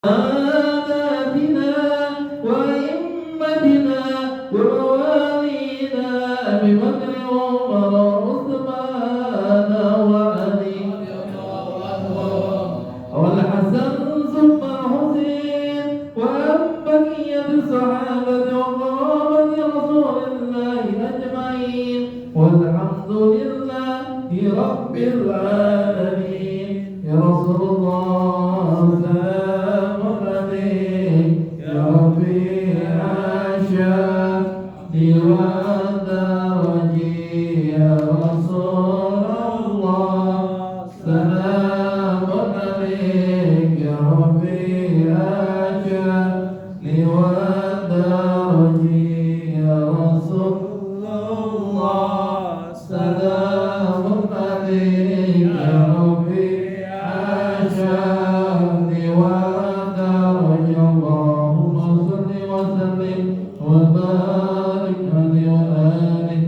ساداتنا وأئمتنا وموالينا أبي بكر وعمر وعثمان وعلي والحسن ثم الحسين وأم بقية الصحابة وقرابة رسول الله أجمعين والحمد لله رب العالمين. يا رسول الله سلام عليك يا ربي عاشق ودرجي يا رسول الله سلام عليك يا ربي عاشق ودرجي يا رسول الله سلام عليك يا ربي عاشق ودرجي اللهم صل وسلم وبارك عليه وآله.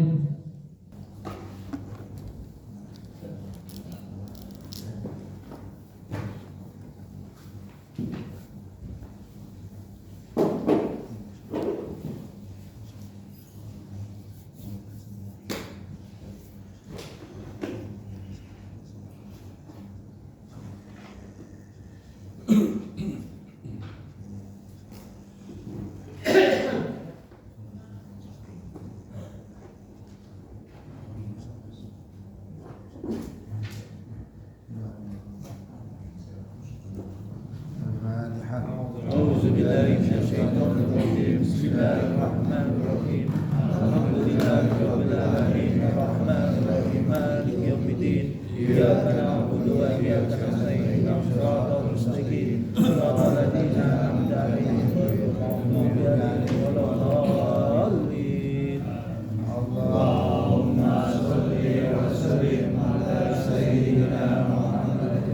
أعوذ بالله من الشيطان الرجيم بسم الله الرحمن الرحيم الحمد لله رب العالمين الرحمن الرحيم مالك يوم الدين إياك نعبد وإياك نستعين صراط المستقيم صراط الذين أنعمت عليهم غير المغضوب عليهم ولا الضالين. اللهم صل وسلم على سيدنا محمد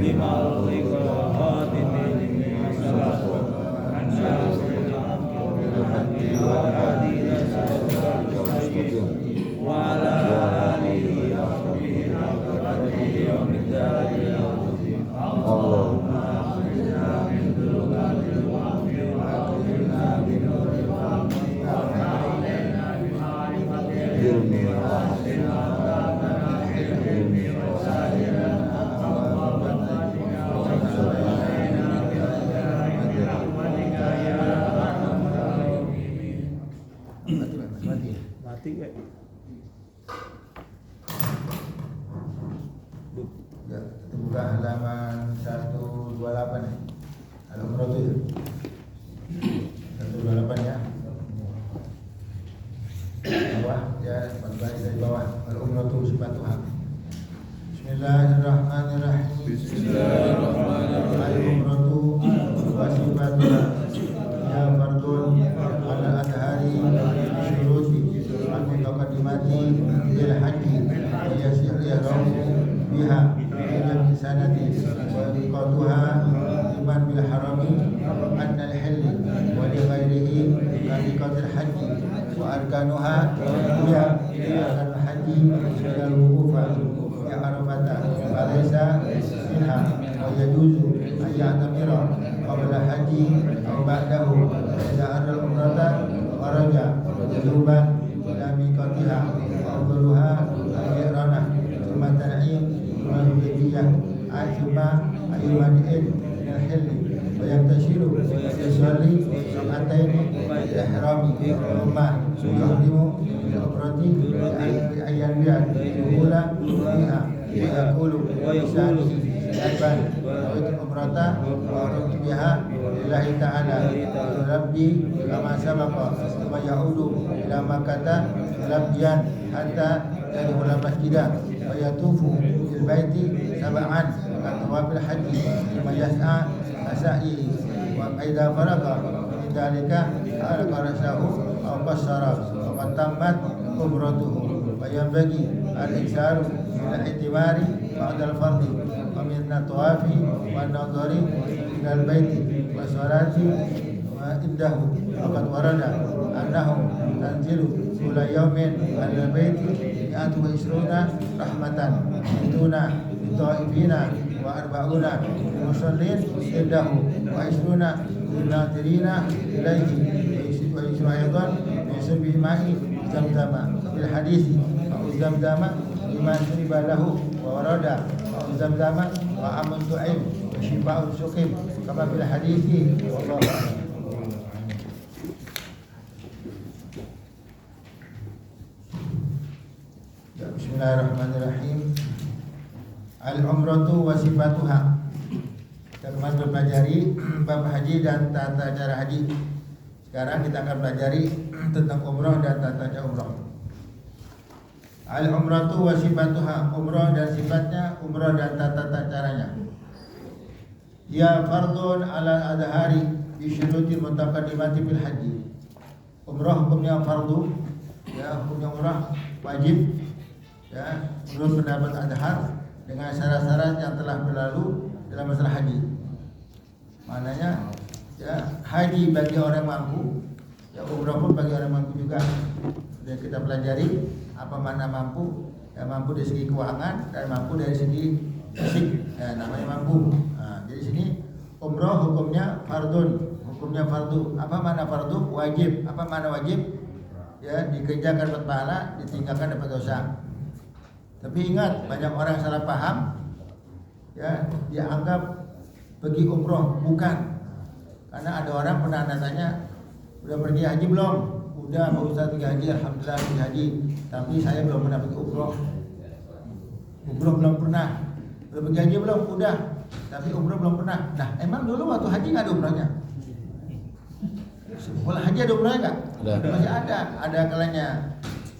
لما أغلق وخاتم وعلى آله وصحبه وقدره ومقداره العظيم. اللهم أخرجنا من ظلمات الوهم وأخرجنا بنور الفهم وافتح علينا بمعرفة العلم وأحسن عذابنا في العلم وسائر أبواب الدنيا وافتح علينا بأجائب رحمتك يا أرحم الراحمين. Mati kayak ya, kita buka halaman 128 ya. Al-Umrah itu 128 ya. Bawah ya, bagi dari bawah. Al-Umrah itu sifatuha. Bismillahirrahmanirrahim. Bismillahirrahmanirrahim. Al-Umrah wa sifatuha. Ya fardun ala adhari syuruti al-mutaqaddimati bil haji yasir yarahu biha ila sanati wa liqatuha liman bil harami anna al-hilli wa li ghairihi liqatil haji wa arkanuha ya arkan haji ila wuqufa ya arafata falaysa minha wa yajuzu ayyatamira qabla haji aw ba'dahu idza aral umrata kharaja wujuban ila miqatiha awwaluha al-ihrana thumma tan'im thumma al-hudiyah thumma ayyuman'in min al-hilli wa yaktashiru yusalli rak'atayn al-ihrami thumma yuhrimu bil-umrati bi ayyaniyat ula fiha wa yaqulu lisanihi Aiban awaitu umrata wa arumtu biha lillahi ta'ala Rabbi kama sabaqa wa ya'udu ila makata labdian hatta yadkhula masjidah wa yatufu bil baiti sab'an katwabil haji thumma yas'a asaihi wa idza faraga min dalika alqa rasahu aw qassara wa qad tammat umratuhu wa yanbaghi al-iksaru min al-i'timari ba'da al-fardhi wa min at-tawafi wa an-nadhari ila al-baiti wa salati wa indahu faqad warada annahu tanzilu kula yawmin ala al-baiti mi'atu wa isruna rahmatan bituna bitaifina wa wa arba'una musallin indahu wa isruna linadirina ilaihi wa isru aydan yusuf bima'i zamzama bil hadisi zamzama lima syuriba lahu wa warada zamzama wa amun tu'im wa shifa'un suqim kama bil hadisi wallahu a'lam. Bismillahirrahmanirrahim. Al-umratu wa sifatuha. Kita kemarin mempelajari bab haji dan tata cara haji. Sekarang kita akan pelajari tentang umrah dan tata cara umrah. Al-umratu wa sifatuha. Umrah dan sifatnya, umrah dan tata caranya. Ya fardun ala adhari bi syuruti mutaqaddimati bil haji. Umrah hukumnya fardu, ya hukumnya umrah wajib, ya menurut pendapat adhar dengan syarat-syarat yang telah berlalu dalam masalah haji. Maknanya ya haji bagi orang mampu, ya umrah pun bagi orang mampu juga. Dan kita pelajari apa makna mampu, ya mampu dari segi keuangan dan mampu dari segi fisik, ya namanya mampu. Nah, jadi sini umrah hukumnya fardun, hukumnya fardu. Apa makna fardu? Wajib. Apa makna wajib? Ya dikerjakan dapat pahala, ditinggalkan dapat dosa. Tapi ingat, banyak orang salah paham, ya dia anggap pergi umroh, bukan. Karena ada orang pernah tanya, udah pergi haji belum? Udah, Pak Ustaz pergi haji, alhamdulillah pergi haji. Tapi saya belum pernah pergi umroh. Umroh belum pernah. Udah pergi haji belum? Udah. Tapi umroh belum pernah. Nah, emang dulu waktu haji nggak ada umrohnya? Kalau haji ada umrohnya nggak? Masih ada. Ada kalanya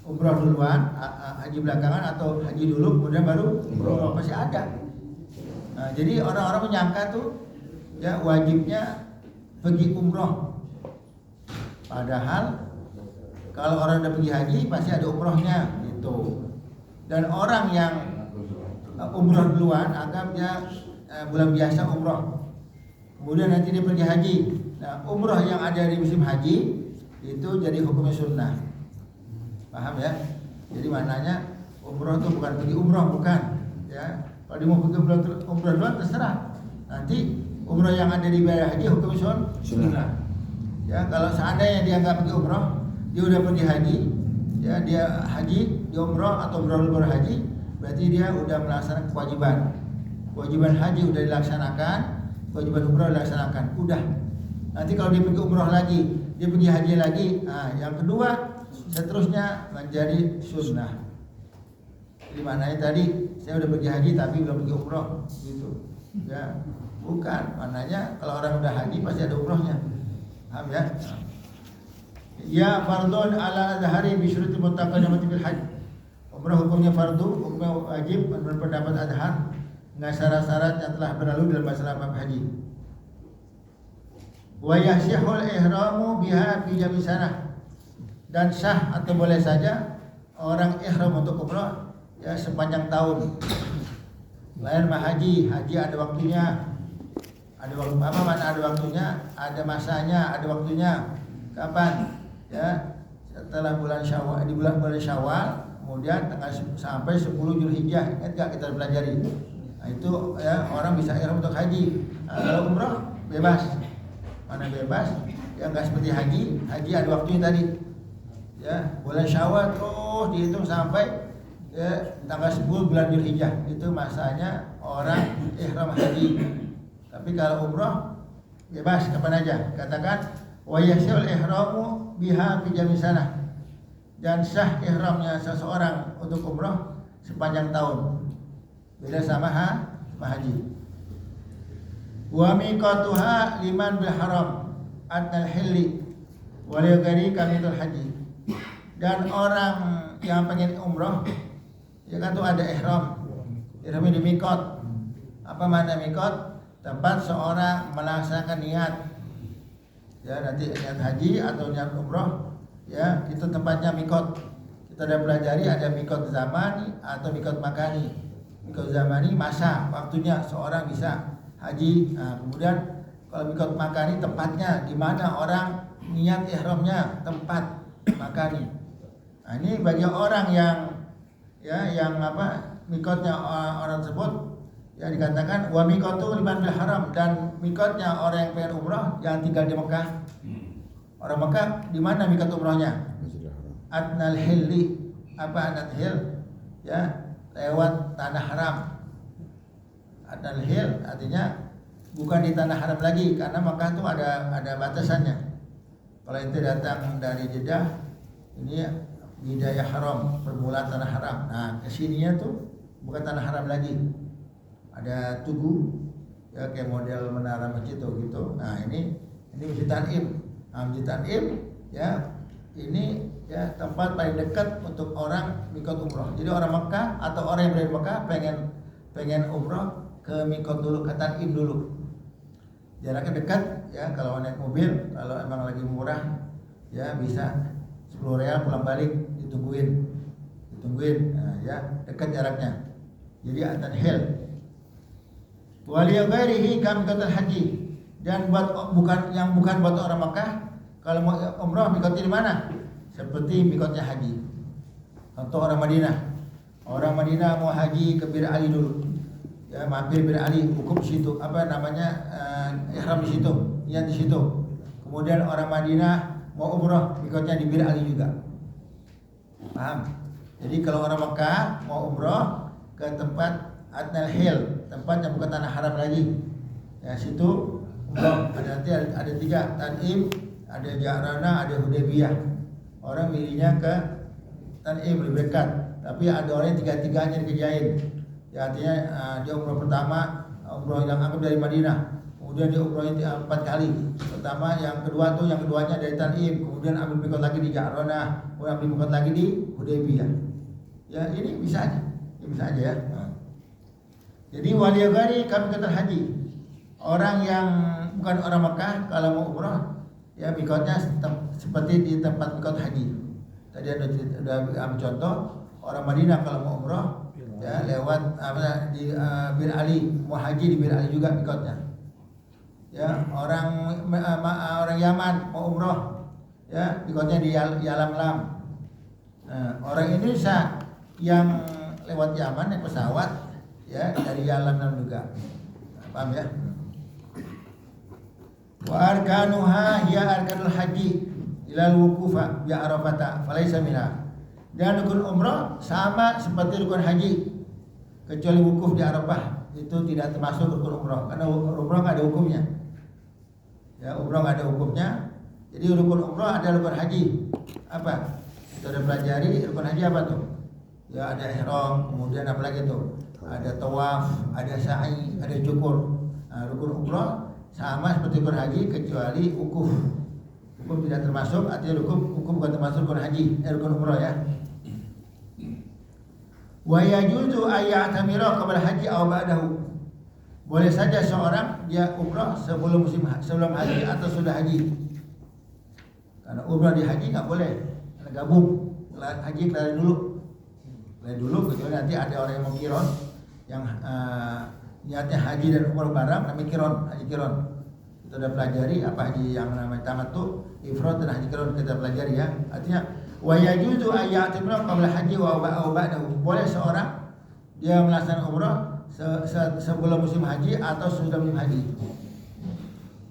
umroh duluan, haji belakangan, atau haji dulu kemudian baru umroh, masih ada. Nah, jadi orang-orang menyangka tuh ya wajibnya pergi umroh. Padahal kalau orang udah pergi haji pasti ada umrohnya gitu. Dan orang yang umroh duluan anggap dia bulan biasa umroh. Kemudian nanti dia pergi haji. Nah, umroh yang ada di musim haji itu jadi hukumnya sunnah. Paham ya? Jadi maknanya umroh itu bukan pergi umroh, bukan. Ya, kalau dia mau pergi umroh duluan terserah. Nanti umroh yang ada di biaya haji hukum sunnah. Ya, kalau seandainya dia nggak pergi umroh, dia udah pergi haji, ya dia haji, dia umroh atau umroh baru haji, berarti dia udah melaksanakan kewajiban. Kewajiban haji udah dilaksanakan, kewajiban umroh dilaksanakan, udah. Nanti kalau dia pergi umroh lagi, dia pergi haji lagi, nah yang kedua seterusnya menjadi sunnah. Jadi maknanya tadi saya udah pergi haji tapi belum pergi umroh gitu. Ya, bukan. Maknanya kalau orang udah haji pasti ada umrohnya. Paham ya? Ya fardun ala adhari bi syuruti muttaqaddimati bil hajj. Umrah hukumnya fardu, hukumnya wajib menurut pendapat adhar dengan syarat-syarat yang telah berlalu dalam masalah bab haji. Wa yasihul ihramu biha fi jami sanah. Dan sah atau boleh saja orang ihram untuk umrah ya sepanjang tahun. Lain mah haji ada waktunya. Ada waktu apa mana ada waktunya, ada masanya, ada waktunya. Kapan? Ya, setelah bulan Syawal, di bulan Syawal, kemudian sampai 10 Zulhijjah. Ingat enggak kita pelajari? Nah, itu ya orang bisa ihram untuk haji. Nah, kalau umrah bebas. Mana bebas? Ya enggak seperti haji ada waktunya tadi. Ya, bulan Syawal terus dihitung sampai ya tanggal 10 bulan Zulhijjah. Itu masanya orang ihram haji. Tapi kalau umrah bebas kapan aja. Katakan wa yasul ihramu biha fi jami sanah. Dan sah ihramnya seseorang untuk umrah sepanjang tahun. Beda sama haji. Wa miqatuha liman bil haram adnal hilli wa li ghairi kamitul haji. Dan orang yang pengen umrah ya kan tuh ada ihram. Ihramnya di miqat. Apa makna miqat? Tempat seorang melaksanakan niat. Ya, nanti niat haji atau niat umrah, ya, itu tempatnya miqat. Kita udah pelajari ada miqat zamani atau miqat makani. Miqat zamani masa, waktunya seorang bisa haji. Nah, kemudian kalau miqat makani tempatnya di mana orang niat ihramnya, tempat makani. Nah, ini bagi orang yang ya yang miqatnya orang tersebut Ya dikatakan wa miqatu liman bil haram, dan miqatnya orang yang pengen umrah yang tinggal di Mekah. Orang Mekah di mana miqat umrahnya? Masjidil Haram. Adnal hilli, apa adnal hil? Ya, lewat tanah haram. Adnal hil artinya bukan di tanah haram lagi, karena Mekah itu ada batasannya. Kalau itu datang dari Jeddah, ini bidayah haram, permulaan tanah haram. Nah, kesininya tuh bukan tanah haram lagi. Ada tugu, ya kayak model menara masjid tuh gitu. Nah, ini Masjid Tanim. Nah, Masjid Tanim, ya ini ya tempat paling dekat untuk orang mikot umroh. Jadi orang Mekah atau orang yang berada di Mekah pengen umroh ke mikot dulu, ke Tanim dulu. Jaraknya dekat, ya kalau naik mobil, kalau emang lagi murah, ya bisa 10 real pulang balik, ditungguin, nah, ya dekat jaraknya. Jadi Adnan Hil. Waliya ghairihi kam mikot haji, dan bukan buat orang Makkah, kalau mau umrah mikotnya di mana? Seperti mikotnya haji. Contoh orang Madinah. Orang Madinah mau haji ke Bir Ali dulu. Ya, mampir Bir Ali, hukum situ, apa namanya, ihram di situ, niat di situ. Kemudian orang Madinah mau umrah, mikotnya di Bir Ali juga. Paham? Jadi kalau orang Mekah mau umrah ke tempat Adnal Hil, tempat yang bukan tanah haram lagi, ya situ umrah. Ada 3, Tanim, ada Ja'rana, ada Hudaybiyah. Orang milihnya ke Tanim lebih dekat, tapi ada orang yang tiga-tiganya dikerjain. Ya artinya dia umroh pertama, umroh yang anggap dari Madinah, kemudian dia umroh 4 kali. Pertama, yang keduanya dari Tanim, kemudian ambil mikot lagi di Ja'rana, kemudian ambil mikot lagi di Hudaybiyah. Ya ini bisa aja ya. Nah. Jadi waliyagari kami kata haji, orang yang bukan orang Mekah kalau mau umroh, ya mikotnya seperti di tempat mikot haji. Tadi ada ambil contoh, orang Madinah kalau mau umroh, ya lewat di Bir Ali, mau haji di Bir Ali juga mikotnya. Ya, orang Yaman mau umroh, ya mikotnya di Yalam Lam. Nah, orang Indonesia yang lewat Yaman naik pesawat, ya dari Yalam Lam juga. Paham ya? Wa arkanuha hiya arkanul haji ilal wukufa bi Arafata falaysa minha. Dan rukun umrah sama seperti rukun haji, kecuali wukuf di Arafah itu tidak termasuk rukun umrah, karena umrah nggak ada hukumnya. Ya, umrah nggak ada hukumnya. Jadi rukun umrah ada rukun haji. Apa? Kita udah pelajari rukun haji apa tuh? Ya ada ihram, kemudian apa lagi tuh? Ada tawaf, ada sa'i, ada cukur. Nah, rukun umrah sama seperti rukun haji kecuali wukuf. Wukuf tidak termasuk, artinya wukuf bukan termasuk rukun haji, rukun umrah ya. Wa yajuzu ayya'tamira qabla haji aw ba'dahu. Boleh saja seorang dia umrah sebelum haji atau sudah haji. Karena umrah di haji enggak boleh, karena gabung. Haji kelar dulu, kecuali nanti ada orang yang mau kiron, yang niatnya haji dan umrah bareng, namanya haji kiron. Kita udah pelajari apa haji yang namanya tamattu, ifrad dan haji kiron, kita pelajari ya. Artinya wa yajuzu ayya'tamira qabla haji wa ba'dahu. Boleh seorang dia melaksanakan umrah sebelum musim haji atau sudah musim haji.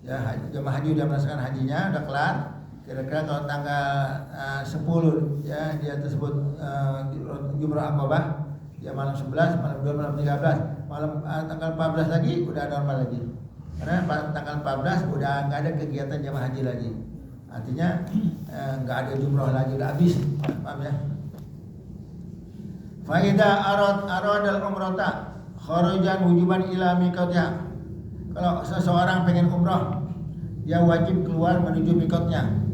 Ya, jemaah haji udah melaksanakan hajinya, udah kelar. Kira-kira kalau tanggal 10 ya dia tersebut Jumrah Aqabah, ya malam 11, malam 2, malam 13, malam tanggal 14 lagi udah normal lagi. Karena tanggal 14 udah nggak ada kegiatan jemaah haji lagi. Artinya nggak ada jumrah lagi, udah habis. Paham ya? Fa idza aradal umrata kharajan wujuban ila miqatnya. Kalau seseorang pengen umrah, dia wajib keluar menuju mikotnya.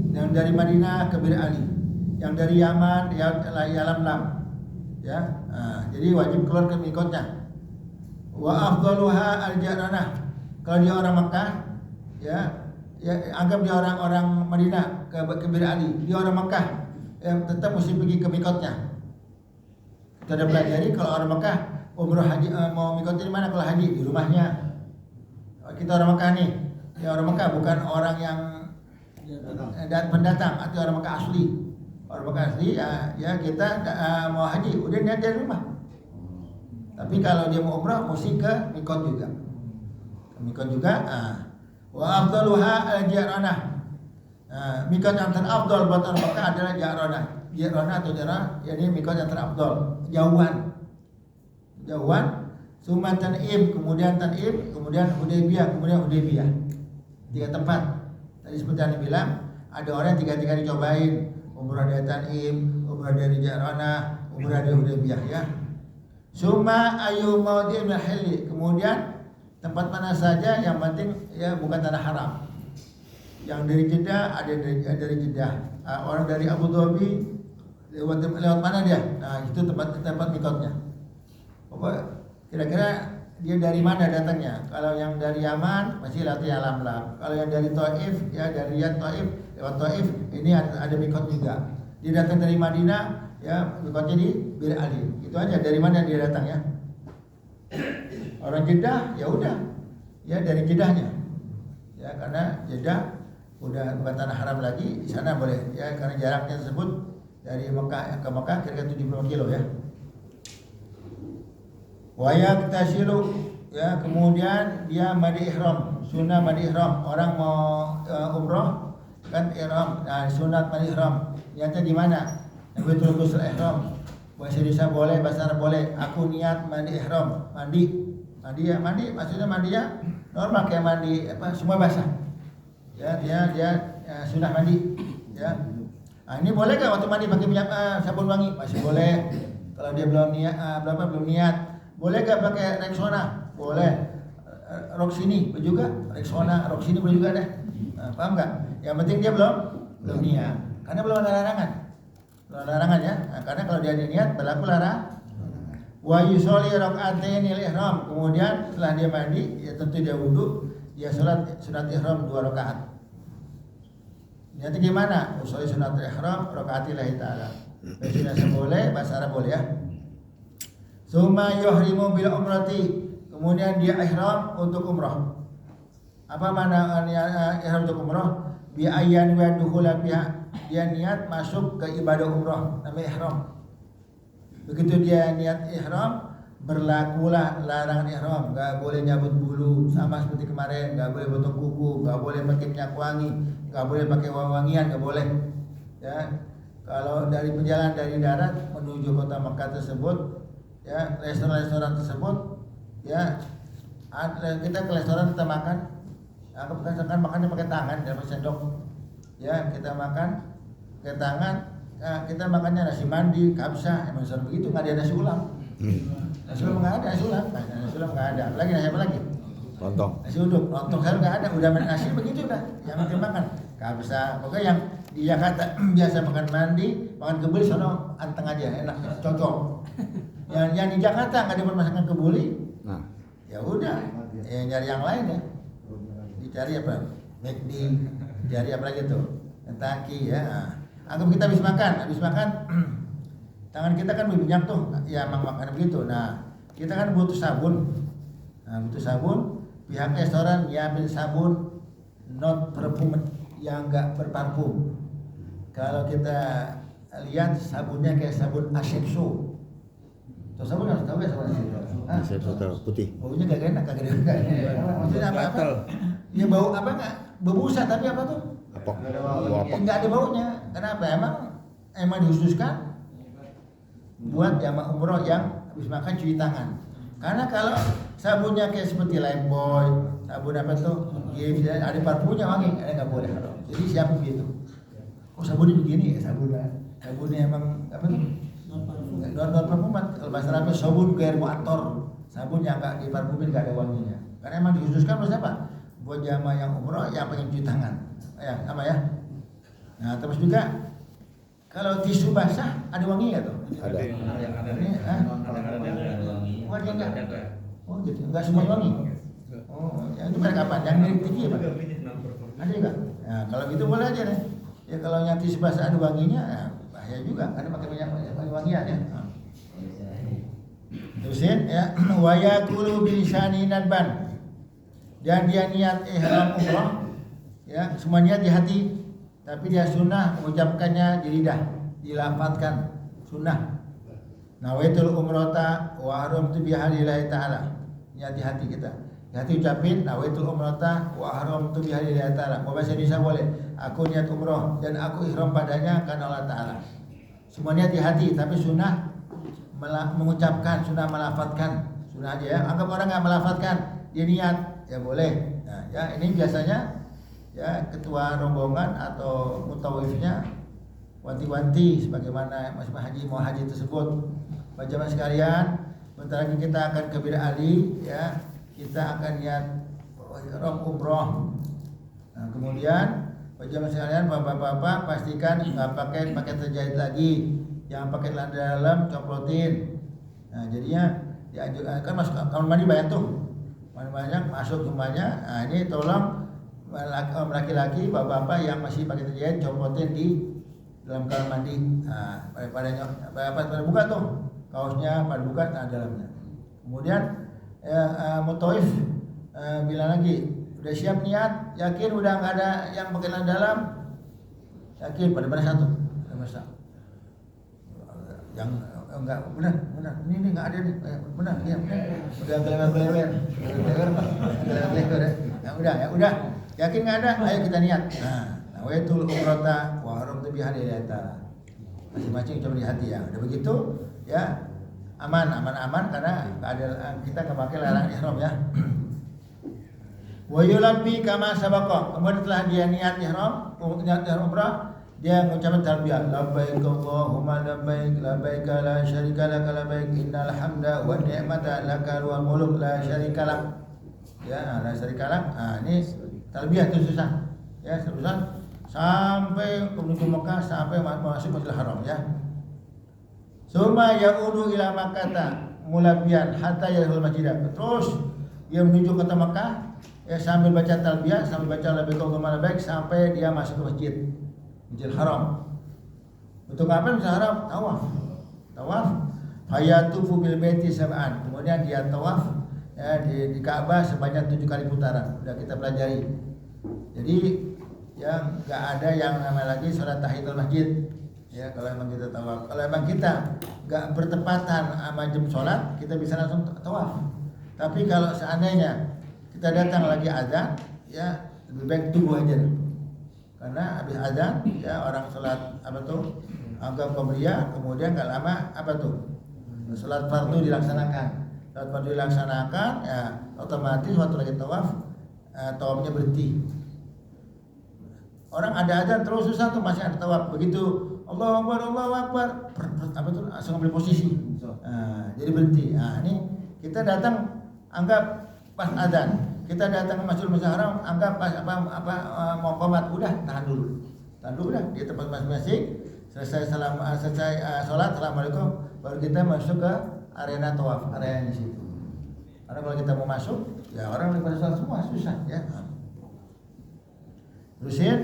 Yang dari Madinah ke Bir Ali, yang dari Yaman ya Yalam Lam. Ya. Nah, jadi wajib keluar ke mikotnya. Wa afdaluha al-Ja'ranah. Kalau dia orang Makkah, ya anggap dia orang Madinah ke Bir Ali, dia orang Makkah, tetap mesti pergi ke mikotnya. Kita udah pelajari kalau orang Makkah umrah haji mau mikotnya di mana? Kalau haji di rumahnya. Kita orang Makkah nih, ya orang Makkah bukan orang yang dan pendatang atau orang Makkah asli. Orang Makkah asli ya kita mau haji udah niat dari rumah. Tapi kalau dia mau umrah mesti ke mikot juga. Ke mikot juga. Wa afdaluha al-Ji'ranah. Mikot yang terafdal buat orang Mekah adalah Ji'ranah. Ji'ranah atau Ji'ranah, yakni mikot yang terafdal, jauhan. Summa Tan'im, kemudian Tan'im, kemudian Hudaybiyah, kemudian Hudaybiyah. 3 tempat. Tadi seperti yang bilang, ada orang yang 3 dicobain, umrah dari Tan'im, umrah dari Ji'ranah, umrah dari Hudaybiyah ya. Summa ayu maudhi'in al-hilli, kemudian tempat mana saja yang penting ya bukan tanah haram. Yang dari Jeddah ada dari Jeddah. Orang dari Abu Dhabi lewat mana dia? Nah, itu tempat mikotnya. Kira-kira dia dari mana datangnya? Kalau yang dari Yaman masih lewat Yalamlam. Kalau yang dari Taif ya dari Riyadh Taif lewat Taif ini ada mikot juga. Dia datang dari Madinah ya mikotnya di Bir Ali. Itu aja dari mana dia datang ya. Orang Jeddah ya udah ya dari Jeddahnya. Ya karena Jeddah udah bukan tanah haram lagi, di sana boleh ya karena jaraknya tersebut dari Mekah ke Mekah kira-kira 70 kilo ya. Wa yaktasilu ya kemudian dia mandi ihram, sunnah mandi ihram. Orang mau umroh kan ihram, nah sunat mandi ihram. Niatnya di mana? Betul ghusl ihram. Bahasa Indonesia boleh, bahasa Arab boleh. Aku niat mandi ihram, mandi maksudnya mandi ya normal kayak mandi apa semua basah. Ya dia sunnah mandi ya. Nah, ini boleh nggak waktu mandi pakai minyak sabun wangi? Masih boleh. Kalau dia belum niat. Boleh nggak pakai Rexona? Boleh. Roxini juga. Rexona, Roxini boleh juga deh. Nah, paham nggak? Yang penting dia belum niat. Karena belum ada larangan. Belum ada larangan ya. Nah, karena kalau dia niat berlaku larangan. Wa yusolli raka'atainil ihram. Kemudian setelah dia mandi, ya tentu dia wudu, dia salat sunat ihram 2 rakaat. Niatnya gimana? Usolli sunat ihram rakaatillahi ta'ala. Bahasa Indonesia boleh, bahasa Arab boleh ya. Summa yuhrimu bil umrati. Kemudian dia ihram untuk umrah. Apa makna ihram untuk umrah? Bi ayyan wa dukhula biha. Dia niat masuk ke ibadah umrah, namanya ihram. Begitu dia niat ihram, berlakulah larangan ihram. Gak boleh nyabut bulu sama seperti kemarin, gak boleh potong kuku, gak boleh pakai minyak wangi, gak boleh pakai wangian, gak boleh. Ya, kalau dari perjalanan dari darat menuju kota Mekah tersebut, ya restoran tersebut, ya kita ke restoran kita makan, kita makannya pakai tangan, jangan pakai sendok. Ya kita makan pakai tangan. Nah, kita makannya nasi mandi, kabsa, emang selalu begitu, nggak ada nasi ulam. Nasi ulam nggak ada, nasi ulam nggak ada. Lagi nasi apa lagi? Lontong. Nasi uduk, lontong saya nggak ada. Udah makan nasi begitu dah. Yang penting makan kabsa. Pokoknya yang di Jakarta biasa makan mandi, makan kebuli, sono anteng aja, enak, cocok. Yang di Jakarta nggak dapat masakan kebuli, Nah, ya udah, nyari yang lain ya. Dicari apa? McD, cari apa lagi tuh? Kentucky ya. Anggap kita habis makan, tangan kita kan berminyak tuh, ya emang makan begitu. Nah, kita kan butuh sabun. Pihak restoran nyiapin sabun not perfumed yang enggak berparfum. Kalau kita lihat sabunnya kayak sabun Asepso. Tuh sabun harus tahu ya sabun Asepso. Asepso putih. Baunya gak enak, kagak enak. Maksudnya apa? Ya bau apa enggak? Berbusa tapi apa tuh? Apok. Enggak ada baunya. Kenapa? Emang dikhususkan buat jamaah umroh yang habis makan cuci tangan. Karena kalau sabunnya kayak seperti Lifebuoy, sabun apa tuh, ada parfumnya wangi, nggak boleh. Jadi siapa begitu? Oh sabunnya begini ya sabunnya emang apa tuh? Non parfuman. Kalau bahasa Arabnya sabun gair muator, sabun yang nggak diparfumin nggak ada wanginya. Karena emang dikhususkan buat siapa? Buat jamaah yang umroh yang pengen cuci tangan. Ya sama ya. Nah terus juga kalau tisu basah ada wangi nggak tuh? Ada. Ada enggak? Oh gitu, enggak semua wangi. Oh, ya itu merek apa? Yang mirip tinggi ya Pak? Ada enggak? Nah kalau gitu boleh aja deh. Ya kalau yang tisu basah ada wanginya, ya, bahaya juga karena pakai minyak wangian ya. Terusin ya, wa yaqulu bi lisani nadban. Dan dia niat ihram umrah, ya semua niat di hati, tapi dia sunnah mengucapkannya di lidah, dilafadzkan sunnah. nawaitul umrata wa haramtu biha lillahi ta'ala. Niat di hati kita. Di hati ucapin nawaitul umrata wa haramtu biha lillahi ta'ala. Mau bahasa Indonesia boleh. Aku niat umroh dan aku ihram padanya karena Allah Ta'ala. Semua niat di hati, tapi sunnah mengucapkan, sunnah melafadzkan. Sunnah aja ya. Anggap orang nggak melafadzkan, dia niat, ya boleh. Nah, ya ini biasanya ya ketua rombongan atau mutawifnya wanti-wanti sebagaimana masing haji mau haji tersebut. Jamaah sekalian, bentar lagi kita akan ke Bir Ali, ya kita akan niat umroh. Nah, kemudian jamaah sekalian, bapak-bapak pastikan nggak pakai terjahit lagi, yang pakai celana dalam coplotin. Nah jadinya dianjurkan kan masuk kamar mandi banyak tuh, banyak masuk rumahnya. Nah ini tolong laki-laki, bapak-bapak yang masih pakai terjahit coplotin di dalam kamar mandi. Nah pada buka tuh kaosnya, pada buka dalamnya. Kemudian mutawif bilang lagi, udah siap niat, yakin udah nggak ada yang pakai celana dalam, yakin pada satu, masa yang enggak benar ini nggak ada nih, benar ya udah kelewer ya udah yakin nggak ada, ayo kita niat. Nah nawaitul umrata wa haramtu biha lillahi ta'ala, masing-masing coba di hati ya. Udah begitu ya aman karena kita nggak pakai larangan ihram ya. Wa yulabbi kama sabaqa, kemudian telah dia niat ihram, niat umrah, dia mengucapkan talbiyah, labbaik Allahumma labbaik, labbaik la syarika lak labbaik, innal hamda wan ni'mata laka wal mulk la syarika lak. Ya, la syarika lak. Nah, ini talbiyah itu susah. Ya, susah sampai menuju Mekah, sampai masuk Masjidil Haram ya. Suma ya'udu ila Makkah mulabbiyan hatta yadkhul masjidah. Terus dia menuju kota Mekah ya, sambil baca talbiyah, sambil baca labbaik Allahumma labbaik sampai dia masuk ke Masjidil Haram. Untuk apa Masjidil Haram? Tawaf. Fayatufu bil baiti sab'an. Kemudian dia tawaf ya, di Ka'bah sebanyak 7 kali putaran. Sudah kita pelajari. Jadi yang enggak ada yang namanya lagi salat tahiyatul masjid. Ya, kalau memang kita tawaf. Kalau memang kita enggak bertepatan sama jam salat, kita bisa langsung tawaf. Tapi kalau seandainya kita datang lagi azan, ya lebih baik tunggu aja. Karena habis azan ya orang sholat apa tuh anggap qabliyah, kemudian gak lama apa tuh sholat fardu dilaksanakan. Sholat fardu dilaksanakan ya otomatis waktu lagi tawafnya berhenti. Orang ada azan terus susah tuh, masih ada tawaf, begitu Allahu Akbar apa tuh langsung ambil posisi. Nah, jadi berhenti. Nah ini kita datang anggap pas azan, kita datang ke Masjidil Haram anggap pas mau qomat, udah tahan dulu udah di tempat masing-masing, selesai sholat assalamualaikum, baru kita masuk ke arena tawaf, area di situ. Karena kalau kita mau masuk ya orang lagi pada sholat semua, susah ya. Terusin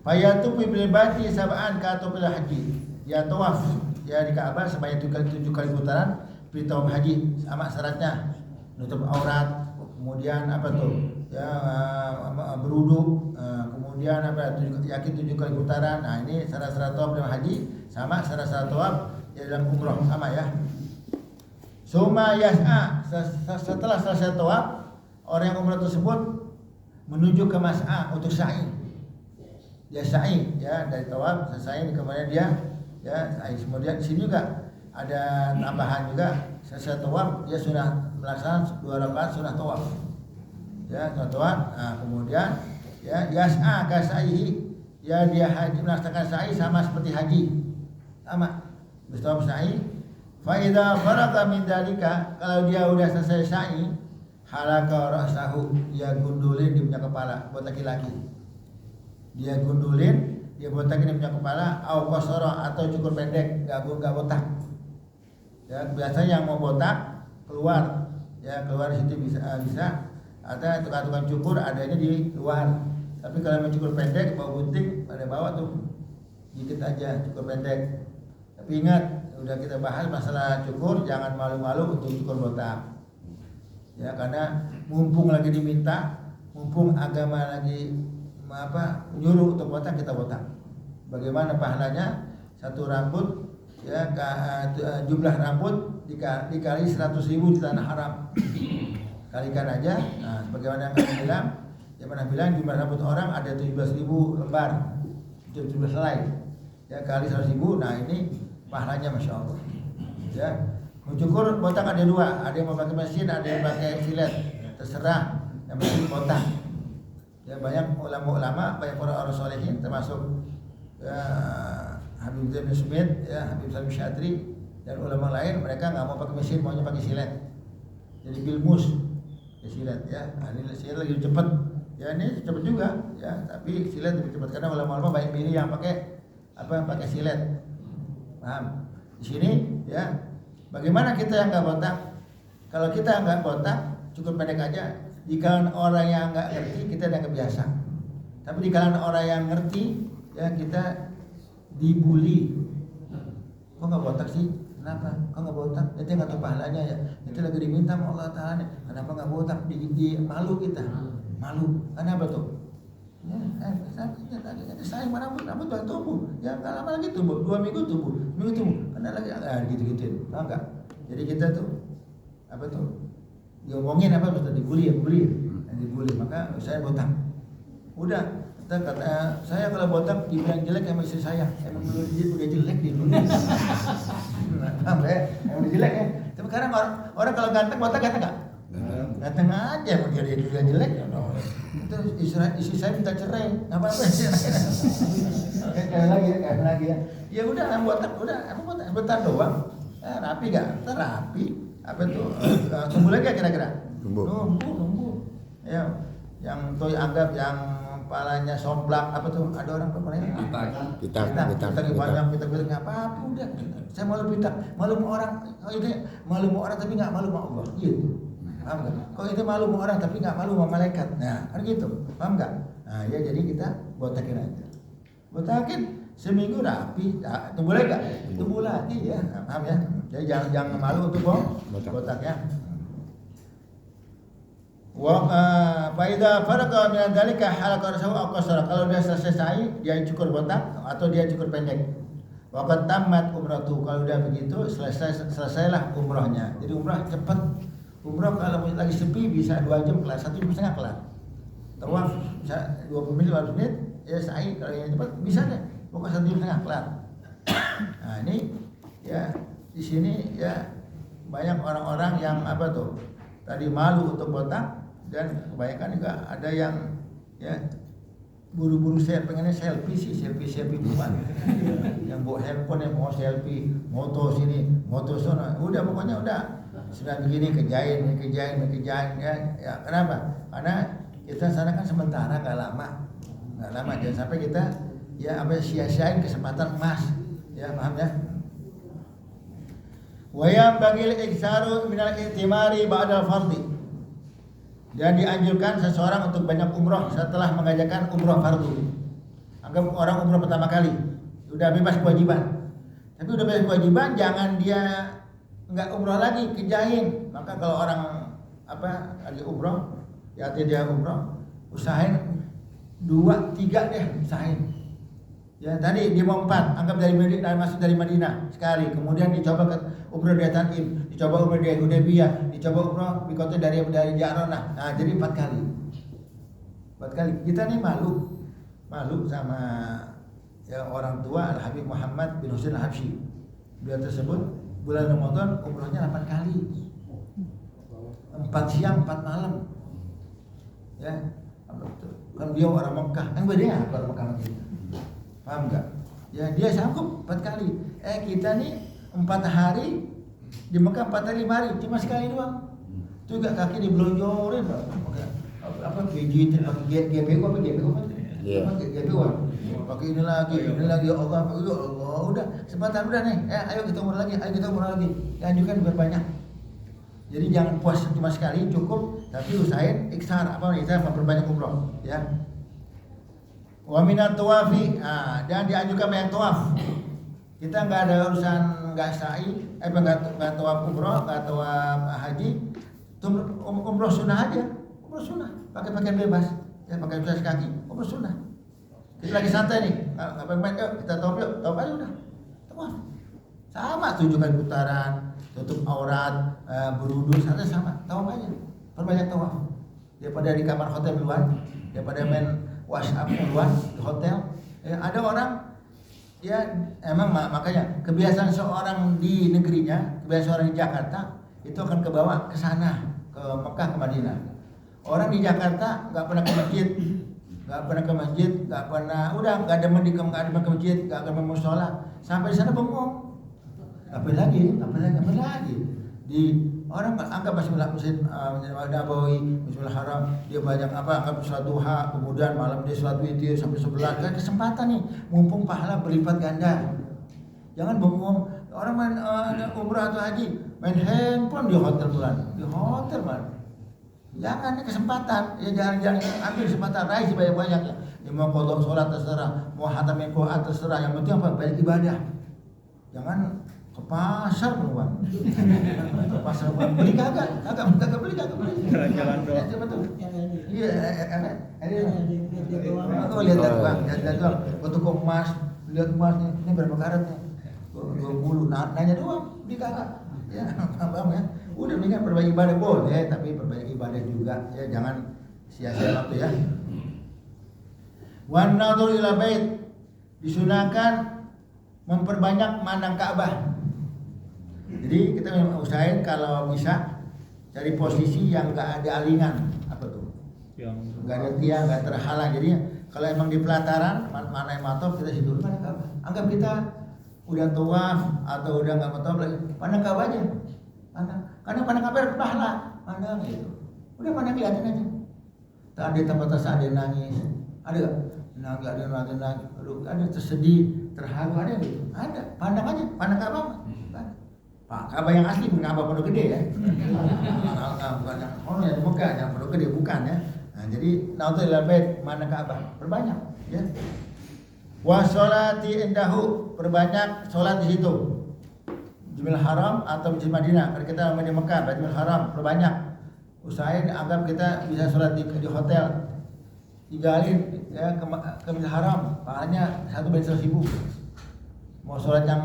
fayatu bil baiti sab'an ka tawafil haji, ya tawaf ya di Ka'bah sebanyak 7 kali putaran di tawaf haji, sama syaratnya nutup aurat, kemudian apa tuh ya berwudu, kemudian apa yakin 7 kali putaran. Nah ini syarat-syarat tawaf dalam haji sama syarat-syarat tawaf ya dalam umroh sama ya. Suma yas'a, setelah selesai tawaf orang yang umroh tersebut menuju ke mas'a untuk sa'i. Dia sa'i ya dari tawaf selesai, kemudian dia ya sa'i. Kemudian di sini juga ada tambahan juga, selesai tawaf dia sudah melaksanakan 2 rakaat sunah tawaf. Ya, sunah tawaf. Nah, kemudian ya yas'a ka sa'ihi, ya dia haji melaksanakan sa'i sama seperti haji. Sama. Bertawaf sa'i. Fa idza faraqa min dzalika, kalau dia udah selesai sa'i, halaka ra'sahu, dia gundulin dia punya kepala buat laki-laki. Dia gundulin dia botakin dia punya kepala, au qasara atau cukur pendek, enggak botak. Ya, biasanya yang mau botak keluar di situ bisa ada tukang cukur adanya di luar. Tapi kalau mau cukur pendek bawa gunting pada bawah tuh dikit aja cukur pendek. Tapi ingat, udah kita bahas masalah cukur, jangan malu-malu untuk cukur botak. Ya, karena mumpung lagi diminta, mumpung agama lagi nyuruh untuk botak, kita botak. Bagaimana pahalanya? Satu rambut ya jumlah rambut dikali 100.000 di tanah haram. Kalikan aja. Nah, bagaimana yang kami bilang? Yang pernah bilang jumlah rambut orang ada 17.000 lembar, 17 helai. Ya kali 100.000. Nah ini pahalanya masya Allah. Ya mencukur botak ada dua, ada yang mau pakai mesin, ada yang pakai silet. Terserah. Yang penting botak. Ya banyak ulama-ulama, banyak orang solehin termasuk Habib Zain bin Smith, ya Habib Salim Syadri dan ulama lain, mereka nggak mau pakai mesin, maunya pakai silet. Jadi bilmus. Ya silet ya, ini silet lagi cepet, ya ini cepet juga, ya tapi silet lebih cepat karena ulama-ulama banyak pilih yang pakai pakai silet, paham? Di sini ya, bagaimana kita yang nggak botak? Kalau kita nggak botak, cukup pendek aja. Di kalangan orang yang nggak ngerti kita udah kebiasa, tapi di kalangan orang yang ngerti ya kita dibully. Kok nggak botak sih? Kenapa? Kok nggak botak? Itu nggak tahu pahalanya ya. Itu lagi diminta sama Allah Taala. Kenapa nggak botak? Di malu kita. Malu. Kenapa tuh? Ya, sayang rambut udah tumbuh. Ya nggak lama lagi tumbuh. 2 minggu tumbuh. Minggu tumbuh. Karena lagi gitu-gitu. Tahu nggak? Jadi kita tuh apa tuh? Diomongin apa betul dibully. Dibully. Maka saya botak. Udah. Kata saya kalau botak dibilang jelek sama istri saya, emang dulu udah jelek di dunia. Paham ya? Emang udah jelek ya. Tapi sekarang orang kalau ganteng botak ganteng nggak? Ganteng aja, mau dia juga jelek. Itu istri saya minta cerai, apa-apa sih? Kayak lagi ya. Ya udah, botak udah, apa botak bentar doang. Rapi nggak? Rapi. Apa tuh? Tumbuh lagi kira-kira? Tumbuh. Ya, yang toy anggap yang kepalanya somplak apa tuh, ada orang kepalanya pitak banyak pitak apa udah saya malu pitak, malu sama orang. Oh ini malu sama orang tapi nggak malu sama Allah gitu, paham nggak? Kok itu malu sama orang tapi nggak malu sama malaikat, nah kan gitu, paham nggak? Nah ya jadi kita botakin aja, botakin seminggu rapi, tumbuh lagi nggak? Tumbuh lagi ya, paham ya? Jadi jangan malu untuk botak ya. Wa faida farqa min dzalika halqa rasul aw qasara. Kalau dia selesai dia cukur botak atau dia cukur pendek. Wa qad tammat umratu. Kalau dia begitu selesailah umrahnya. Jadi umrah cepat. Umrah kalau lagi sepi bisa 2 jam kelar, 1 jam setengah kelar. Tawaf bisa 20 menit 15 menit ya sa'i. Kalau yang cepat bisa deh. Pokoknya 1 jam setengah kelar. Nah, ini ya di sini ya banyak orang-orang yang apa tuh? Tadi malu untuk botak. Dan kebanyakan juga ada yang ya buru-buru saya pengennya selfie bukan yang bawa handphone yang mau selfie, moto sini, moto sana, udah pokoknya udah sudah begini kejain ya kenapa? Karena kita sana kan sementara nggak lama jangan sampai kita ya sia-siain kesempatan emas ya, paham ya? Wayam bagil iksaru minal ihtimari ba'dal fardhi. Dan dianjurkan seseorang untuk banyak umroh setelah mengerjakan umroh fardu. Anggap orang umroh pertama kali, udah bebas kewajiban. Tapi udah bebas kewajiban, jangan dia nggak umroh lagi, kejahin. Maka kalau orang lagi umroh, ya dia umroh, usahain 2-3 deh, usahain. Ya tadi dia mau 4, anggap masuk dari Madinah sekali, kemudian dicoba ke umroh dari Tanim, dicoba umroh dari Hudaybiyah, dicoba umroh di kota dari Ja'ronah. Nah, jadi 4 kali. 4 kali. Kita nih malu sama ya orang tua Al Habib Muhammad bin Husain Al Habsyi. Beliau tersebut bulan Ramadan umrohnya 8 kali. 4 siang, 4 malam. Ya, kan dia orang Mekah. Yang bedanya apa orang Mekah lagi? Paham nggak? Ya dia sanggup 4 kali. Kita nih 4 hari di Mekah, 4 hari 5 hari, cuma sekali doang. Itu juga kaki dibelonjorin, apa pijitin pakai GPU apa? Pakai ini lagi ya Allah, udah kesempatan udah nih. Ayo kita umrah lagi. Lanjutkan berbanyak. Jadi jangan puas cuma sekali cukup, tapi usahain iksar memperbanyak umroh ya. Wa minat tawafi, dan dianjurkan banyak tawaf. Kita nggak ada urusan nggak sa'i, nggak tawaf umroh, nggak tawaf haji, umroh sunnah aja, umroh sunnah, pakai pakaian bebas, ya pakai kaos kaki, umroh sunnah. Kita lagi santai nih, ngapain main? Yuk kita tawaf aja udah, tawaf. Sama 7 kali putaran, tutup aurat, berwudu, sama. Tawaf aja, perbanyak tawaf. Daripada di kamar hotel duluan, daripada main WhatsApp duluan di hotel. Ada orang ya emang makanya kebiasaan seorang di negerinya, kebiasaan seorang di Jakarta itu akan kebawa ke sana, ke Mekah, ke Madinah. Orang di Jakarta nggak pernah ke masjid, nggak ada ke masjid, nggak ada musola, sampai di sana bengong. Apa lagi? Di orang anggap masih masjid Nabawi, Masjidil Haram, dia banyak anggap sholat duha, kemudian malam dia sholat witir sampai 11. Kan kesempatan nih, mumpung pahala berlipat ganda. Jangan bengong. Orang main umrah atau haji, main handphone di hotel man. Jangan ini kesempatan, ya jangan ambil kesempatan, raih sebanyak-banyaknya. Ya mau qadha sholat terserah, mau hatamin Quran terserah, yang penting apa? Banyak ibadah. Jangan ke pasar beruang. Ke pasar beruang. Beli kagak beli. Jalan-jalan doang. Iya, lihat doang. Ke toko emas, lihat emasnya, ini berapa karatnya? 20. Nanya doang, beli kagak. Ya, paham ya? Udah mendingan perbanyak ibadah boleh, tapi perbanyak ibadah juga. Ya, jangan sia-sia waktu ya. Wan nadhur ila bait, disunahkan memperbanyak mandang Ka'bah. Jadi kita usahain kalau bisa cari posisi yang enggak ada alingan, apa tuh? Yang enggak ada tiang, enggak terhalang. Jadi kalau emang di pelataran mana yang matop kita situ pandang Ka'bah. Anggap kita udah tawaf atau udah enggak matop lagi, pandang Ka'bah aja. Karena pandang Ka'bah pahala, pandang itu. Udah pandang liatin aja. Tak ada tempat ada yang nangis, ada nangis, ada tersedih, terharu, ada gitu. Ada, pandang aja, pandang Ka'bah. Pak, Ka'bah yang asli bukan Ka'bah pondok gede ya. Bukan yang di Mekah, yang pondok gede bukan ya. Nah, jadi naudzubillah bait mana Ka'bah perbanyak ya. Wa sholati indahu, perbanyak salat di situ. Masjidil Haram atau Masjid Madinah. Kalau kita di Mekah, Masjidil Haram perbanyak. Usahain agar kita bisa sholat di hotel. Tinggalin ya ke Masjidil Haram, pahalanya 1.100.000. Mau sholat yang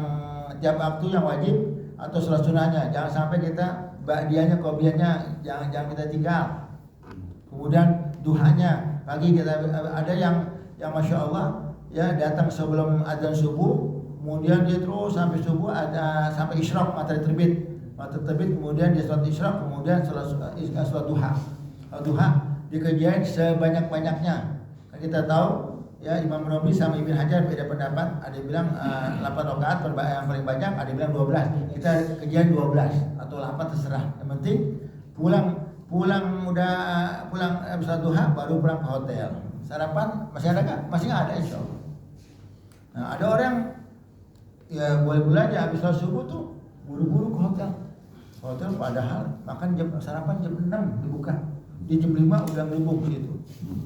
tiap waktu yang wajib atau sholat sunnahnya, jangan sampai kita ba'diyahnya, qobliyahnya jangan kita tinggal. Kemudian duhanya pagi kita ada yang masya Allah ya datang sebelum adzan subuh, kemudian dia terus sampai subuh, ada sampai isyraq, matahari terbit, kemudian dia sholat isyraq, kemudian sholat duha. Duha dikerjain sebanyak-banyaknya. Kan kita tahu ya Imam Nawawi sama Ibnu Hajar beda pendapat. Ada yang bilang 8 rakaat yang paling banyak, ada yang bilang 12. Kita kerjain 12 atau 8 terserah. Yang penting pulang sholat duha baru pulang ke hotel. Sarapan masih ada nggak? Masih nggak ada insyaallah. Nah, ada orang ya boleh aja habis sholat subuh tuh buru-buru ke hotel. Hotel padahal makan sarapan jam 6 dibuka. Di jam 5 udah ngelubung situ.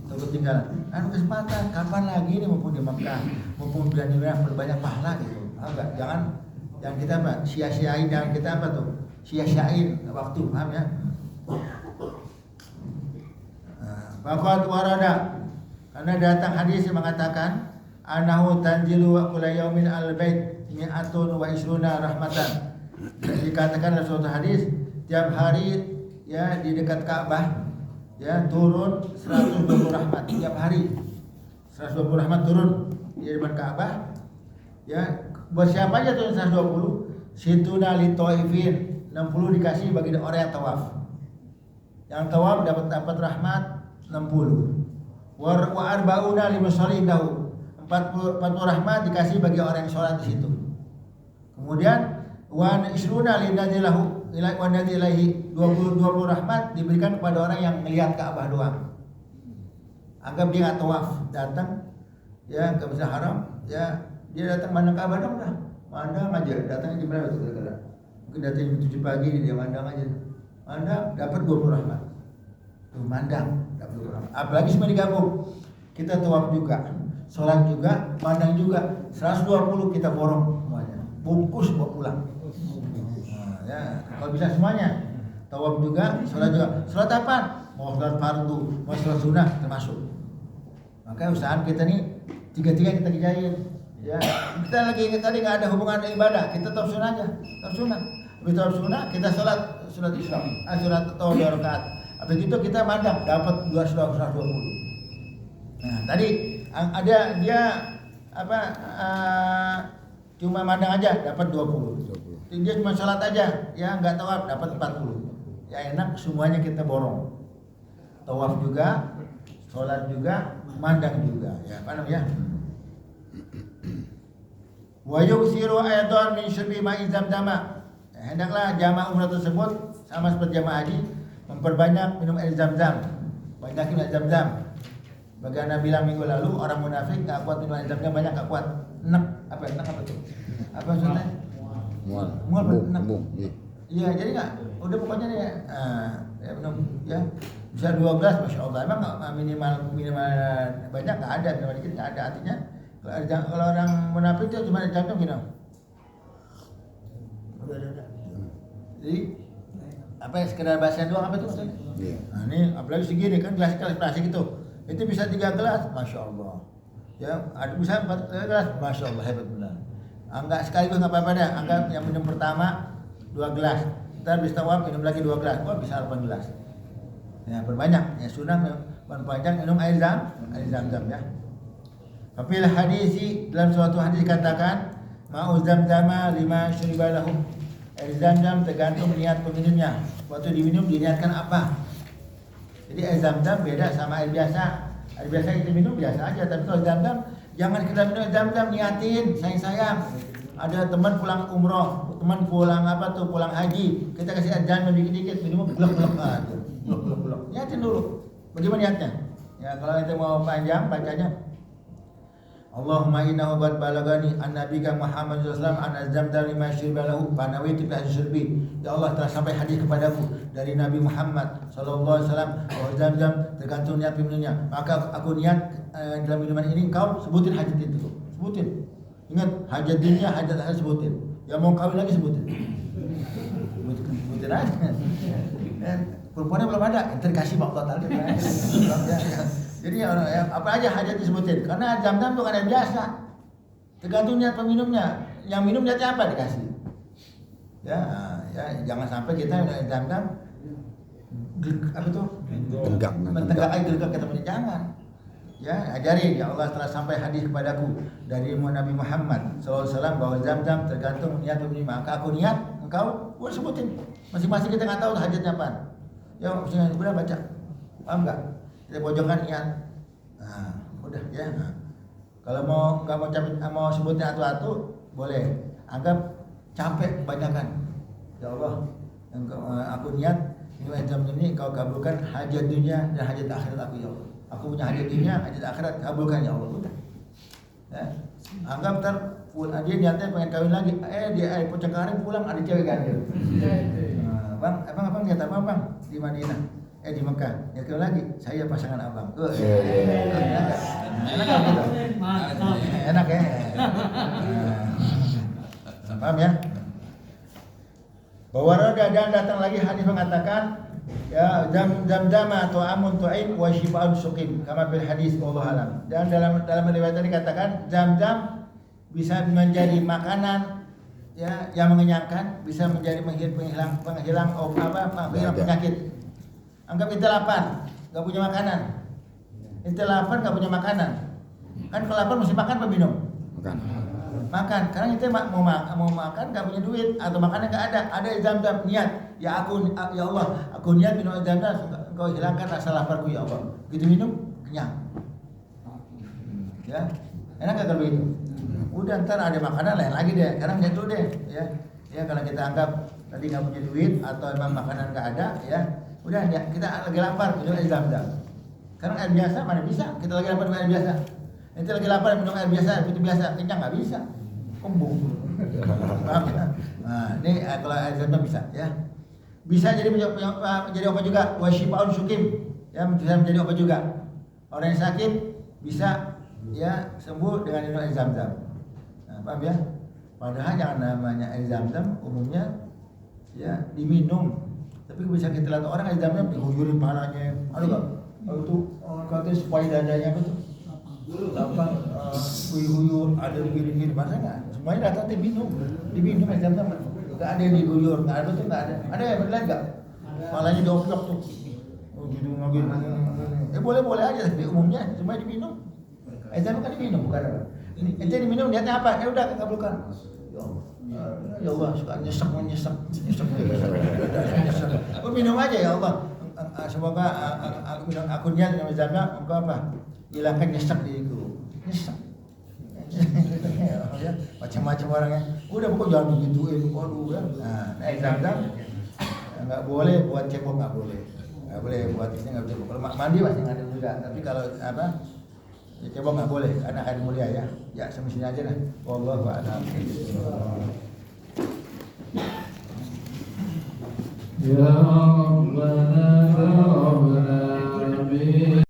Takut ketinggalan. Kesempatan kapan lagi nih mumpung di Mekah, mumpung bulan Ramadan berbanyak pahala gitu. Enggak, jangan kita sia-siain, jangan kita sia-siain waktu, paham ya? Faqad warada, karena datang hadis yang mengatakan anahu tanzilu wa kullu yaumin al-bait mi'atun wa isruna rahmatan. Dikatakan dalam suatu hadis tiap hari ya di dekat Ka'bah ya turun 120 rahmat tiap hari. 120 rahmat turun di depan Ka'bah. Ya, buat siapa aja turun 120? Situna li taifin, 60 dikasih bagi orang yang tawaf. Yang tawaf dapat rahmat 60. Wa arba'una limusallin dahu. 40 rahmat dikasih bagi orang yang sholat di situ. Kemudian wa isruna linadilahu ila wa nadilahi, 20 rahmat diberikan kepada orang yang melihat Ka'bah doang. Anggap dia enggak tawaf, datang ya ke Masjidil Haram, ya dia datang mandang Ka'bah dong dah. Mandang aja, datangnya jam berapa tuh kira-kira? Mungkin datang jam 7 pagi dia mandang aja. Mandang dapat 20 rahmat. Tuh mandang dapat 20 rahmat. Apalagi semua digabung. Kita tawaf juga, sholat juga, mandang juga. 120 kita borong semuanya. Bungkus bawa pulang. Nah, ya, kalau bisa semuanya. Tawaf juga, sholat juga. Sholat apa? Mau sholat fardu, mau sholat sunnah termasuk. Maka usahaan kita nih tiga-tiga kita kerjain. Ya, kita lagi tadi nggak ada hubungan ibadah, kita tahu sunnah aja, tahu sunnah. Habis tahu sunnah, kita sholat Islam, sholat atau 2 rakaat. Habis itu kita mandang dapat 220. Nah, tadi ada dia apa cuma mandang aja dapat 20. Dia cuma sholat aja, ya nggak tawaf dapat 40. Ya enak semuanya kita borong. Tawaf juga, sholat juga, mandang juga. Ya, apa namanya? Wa yuksiru aidan min syurbi ma'i zamzama. Hendaklah jamaah umrah tersebut sama seperti jamaah haji memperbanyak minum air zam-zam. Banyakin air zam-zam. Bagaimana bilang minggu lalu orang munafik enggak kuat minum air zam-zam banyak enggak kuat. Enak apa tuh? Apa maksudnya? Mual enak. Iya, jadi enggak udah pokoknya nih ya minum ya bisa 2 gelas Masya Allah. Emang minimal banyak enggak ada, minimal dikit enggak ada. Artinya kalau orang munafik itu cuma jam-jam gitu. Udah. Jadi apa ya sekedar bahasa doang apa itu maksudnya? Iya. Nah, ini apalagi segini kan gelas plastik itu bisa 3 gelas, Masya Allah. Ya, ada bisa 4 gelas, Masya Allah hebat benar. Enggak sekaligus nggak apa-apa dah. Anggap yang minum pertama 2 gelas, ntar habis tawaf minum lagi 2 gelas, bisa 8 gelas. Ya perbanyak, ya sunnah memperpanjang minum air zam-zam ya. Fil hadisi dalam suatu hadis dikatakan ma'u zamzama lima syuribalahu. Air zam-zam tergantung niat peminumnya. Waktu diminum diniatkan apa? Jadi air zam-zam beda sama air biasa. Air biasa kita minum biasa aja, tapi kalau zam-zam jangan kita minum air zam-zam niatin sayang. Ada teman pulang umroh, teman pulang pulang haji, kita kasih air zam-zam dikit-dikit minum blok-blok aja. Blok. Niatin dulu. Bagaimana niatnya? Ya kalau itu mau panjang bacanya Allahumma innahu qad balagani an nabiyika Muhammad sallallahu alaihi wasallam an azamta lima syurba lahu fa nawaitu bi syurbi. Ya Allah telah sampai hadis kepadaku dari Nabi Muhammad sallallahu alaihi wasallam bahwa zam-zam tergantung niat minumnya. Maka aku niat dalam minuman ini engkau sebutin hajat itu. Sebutin. Ingat hajat dunia, hajat akhirat sebutin. Ya mau kawin lagi sebutin. Sebutin aja. Perempuannya belum ada, terkasih waktu total. Jadi apa aja hajat disebutin. Karena zam-zam itu kan yang biasa. Tergantung niat peminumnya. Yang minum niatnya apa dikasih. Ya jangan sampai kita zam-zam mentegak aja gelegak kita punya jangan. Ya ajarin ya Allah telah sampai hadis kepadaku dari Nabi Muhammad SAW bahwa zam-zam tergantung niat peminum. Maka aku niat, engkau gua sebutin. Masing-masing kita nggak tahu hajatnya apa. Ya maksudnya udah baca. Paham enggak? Kita pojokan niat. Nah, udah ya. Nah. Kalau mau sebutin atu-atu boleh. Anggap capek kebanyakan. Ya Allah, aku niat ini jam ini kau kabulkan hajat dunia dan hajat akhirat aku ya Allah. Aku punya hajat dunia, hajat akhirat kabulkan ya Allah. Udah. Ya. Anggap dia niatnya pengen kawin lagi. Dia Pocengkaring pulang ada cewek ganjil. Bang, abang niat apa bang di Madinah? Di Mekah. Ya kau lagi, saya pasangan abang. Enak kan gitu? Enak ya. Paham ya? Bahwa roda dan datang lagi hadis mengatakan ya zam-zam atau amun tu'in wa shifa'un suqim kama bil hadis wallahu alam. Dan dalam riwayat tadi dikatakan zam-zam bisa menjadi makanan ya yang mengenyangkan, bisa menjadi penghilang penyakit. Anggap kita lapar, nggak punya makanan. Kita lapar nggak punya makanan. Kan kalau lapar mesti makan apa minum? Makan. Karena kita mau makan nggak punya duit atau makannya nggak ada. Ada zam-zam niat. Ya Allah, aku niat minum zam-zam. Engkau hilangkan rasa laparku ya Allah. Gitu minum kenyang. Ya, enak nggak kalau begitu? Udah ntar ada makanan lain lagi deh. Sekarang gitu deh. Ya kalau kita anggap tadi nggak punya duit atau emang makanan nggak ada, ya. Udah ya, kita lagi lapar minum air zam-zam. Karena air biasa mana bisa? Kita lagi lapar minum air biasa. Kita lagi lapar minum air biasa, itu biasa, kenyang nggak bisa. Kembung. Paham ya? Nah, ini kalau air zam-zam bisa ya. Bisa jadi menjadi obat juga. Wasyifaun syukim. Ya, bisa menjadi obat juga. Orang yang sakit bisa ya sembuh dengan minum air zam-zam. Nah, paham ya? Padahal yang namanya air zam-zam umumnya ya diminum. Tapi bisa kita lihat orang air zam-zam diguyurin palanya. Aduh enggak? Itu katanya supaya dadanya betul. Gampang guyur, ada gini-gini, masa nggak? Semuanya datang diminum ya jam-jam. Nggak ada yang diguyur, nggak ada tuh nggak ada. Ada yang berlain nggak? Malahnya dioplok tuh. Oh gitu ngambil. Boleh aja tapi umumnya semuanya diminum. Jam kan diminum bukan apa? Ente diminum niatnya apa? Ya udah kabulkan. Ya Allah suka nyesek. Oh, minum aja ya Allah. Semoga aku niat dengan jaga engkau apa? Hilangkan nyesek diriku. Nyesek. Ya, macam-macam orangnya. Udah pokoknya jangan begituin. Waduh ya. Nah, Zam-Zam nggak boleh buat cebok, nggak boleh buat ini, nggak boleh. Kalau mandi masih ada juga. Tapi kalau apa? Ya, cebok nggak boleh karena air mulia ya. Ya semestinya aja lah. Wallahu a'lam. Ya Allah